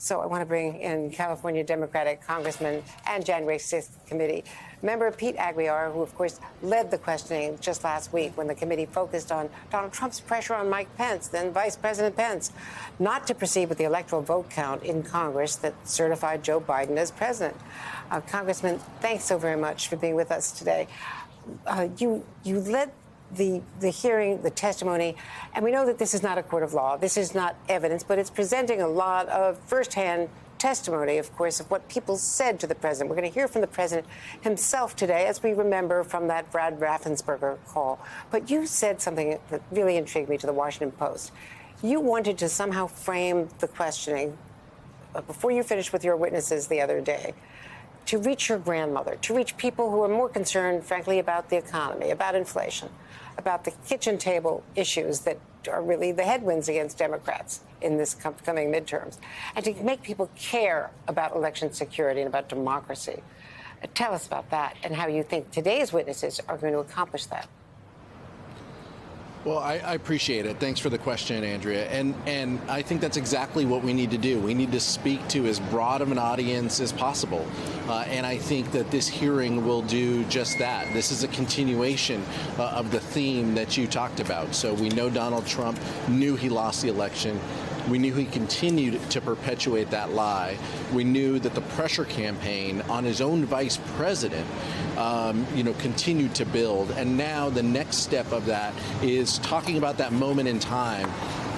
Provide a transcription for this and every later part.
So I want to bring in California Democratic Congressman and January 6th committee member Pete Aguilar, who, of course, led the questioning just last week when the committee focused on Donald Trump's pressure on Mike Pence, then Vice President Pence, not to proceed with the electoral vote count in Congress that certified Joe Biden as president. Congressman, thanks so very much for being with us today. You led the hearing, the testimony, and we know that this is not a court of law. This is not evidence, but it's presenting a lot of firsthand testimony, of course, of what people said to the president. We're going to hear from the president himself today, as we remember from that Brad Raffensperger call. But you said something that really intrigued me to the Washington Post. You wanted to somehow frame the questioning before you finished with your witnesses the other day to reach your grandmother, to reach people who are more concerned, frankly, about the economy, about inflation, about the kitchen table issues that are really the headwinds against Democrats in this coming midterms, and to make people care about election security and about democracy. Tell us about that and how you think today's witnesses are going to accomplish that. Well, I appreciate it. Thanks for the question, Andrea. And I think that's exactly what we need to do. We need to speak to as broad of an audience as possible. And I think that this hearing will do just that. This is a continuation of the theme that you talked about. So we know Donald Trump knew he lost the election. We knew he continued to perpetuate that lie. We knew that the pressure campaign on his own vice president, continued to build. And now the next step of that is talking about that moment in time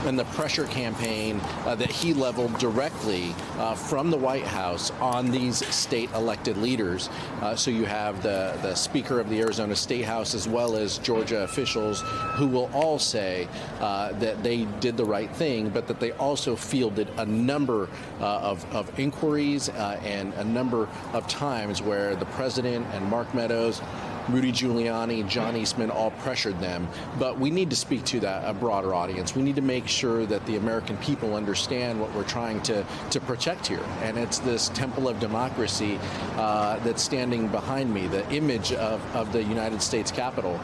and the pressure campaign that he leveled directly from the White House on these state elected leaders. So you have the Speaker of the Arizona State House as well as Georgia officials who will all say that they did the right thing, but that they also fielded a number of inquiries and a number of times where the president and Mark Meadows, Rudy Giuliani, John Eastman all pressured them. But we need to speak to a broader audience. We need to make sure that the American people understand what we're trying to protect here. And it's this temple of democracy that's standing behind me, the image of the United States Capitol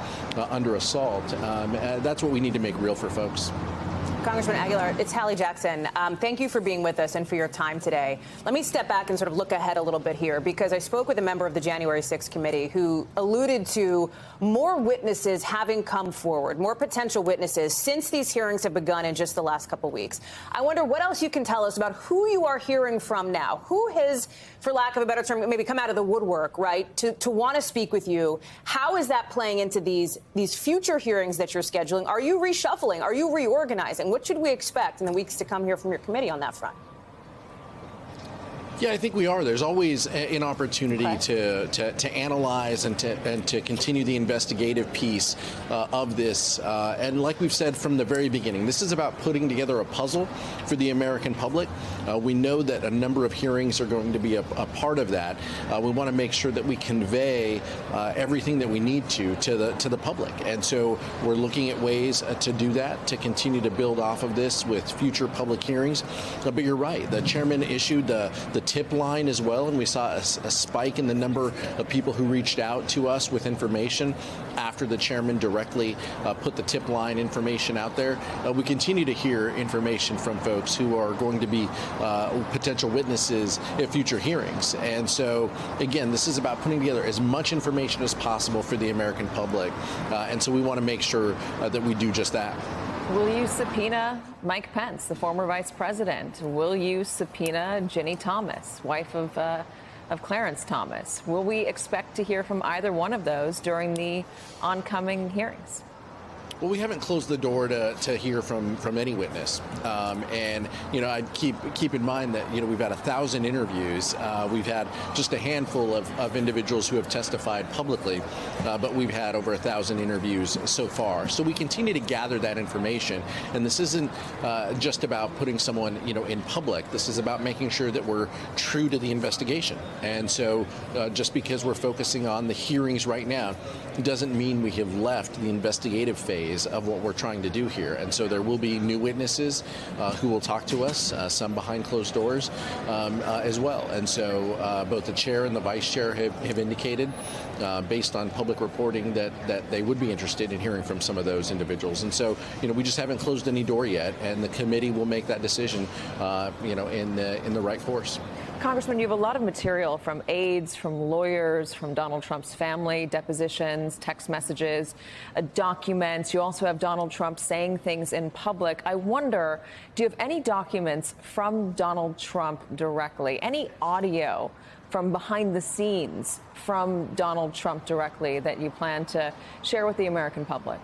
under assault. That's what we need to make real for folks. Congressman Aguilar, it's Hallie Jackson. Thank you for being with us and for your time today. Let me step back and sort of look ahead a little bit here, because I spoke with a member of the January 6th committee who alluded to more witnesses having come forward, more potential witnesses since these hearings have begun in just the last couple weeks. I wonder what else you can tell us about who you are hearing from now, who has, for lack of a better term, maybe come out of the woodwork, right, to want to speak with you. How is that playing into these future hearings that you're scheduling? Are you reshuffling? Are you reorganizing? What should we expect in the weeks to come here from your committee on that front? Yeah, I think we are. There's always an opportunity to analyze and to continue the investigative piece of this. And like we've said from the very beginning, this is about putting together a puzzle for the American public. We know that a number of hearings are going to be a part of that. We want to make sure that we convey everything that we need to the public. And so we're looking at ways to do that, to continue to build off of this with future public hearings. But you're right. The chairman issued the tip line as well, and we saw a spike in the number of people who reached out to us with information after the chairman directly put the tip line information out there. We continue to hear information from folks who are going to be potential witnesses at future hearings. And so, again, this is about putting together as much information as possible for the American public. And so we want to make sure that we do just that. Will you subpoena Mike Pence, the former vice president? Will you subpoena Ginny Thomas, wife of Clarence Thomas? Will we expect to hear from either one of those during the oncoming hearings? Well, we haven't closed the door to hear from any witness. And, I'd keep in mind that, we've had 1,000 interviews. We've had just a handful of individuals who have testified publicly, but we've had over 1,000 interviews so far. So we continue to gather that information. And this isn't just about putting someone, in public. This is about making sure that we're true to the investigation. And so just because we're focusing on the hearings right now, it doesn't mean we have left the investigative phase. phase of what we're trying to do here. And so there will be new witnesses who will talk to us, some behind closed doors as well. And so both the chair and the vice chair have indicated, based on public reporting, that they would be interested in hearing from some of those individuals. And so, we just haven't closed any door yet, and the committee will make that decision, in the right course. Congressman, you have a lot of material from aides, from lawyers, from Donald Trump's family, depositions, text messages, documents. You also have Donald Trump saying things in public. I wonder, do you have any documents from Donald Trump directly, any audio from behind the scenes from Donald Trump directly that you plan to share with the American public?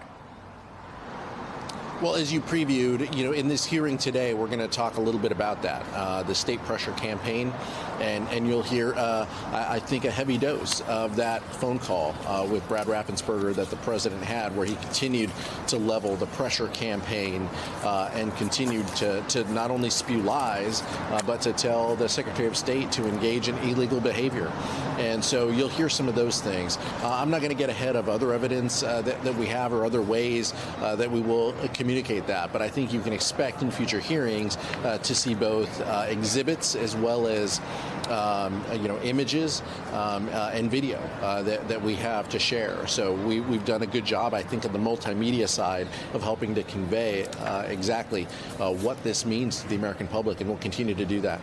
Well, as you previewed, in this hearing today, we're going to talk a little bit about that, the state pressure campaign, and you'll hear, I think, a heavy dose of that phone call with Brad Raffensperger that the president had, where he continued to level the pressure campaign and continued to not only spew lies, but to tell the Secretary of State to engage in illegal behavior. And so you'll hear some of those things. I'm not going to get ahead of other evidence that we have or other ways that we will communicate that, but I think you can expect in future hearings to see both exhibits as well as images and video that we have to share. So we've done a good job, I think, on the multimedia side of helping to convey exactly what this means to the American public, and we'll continue to do that.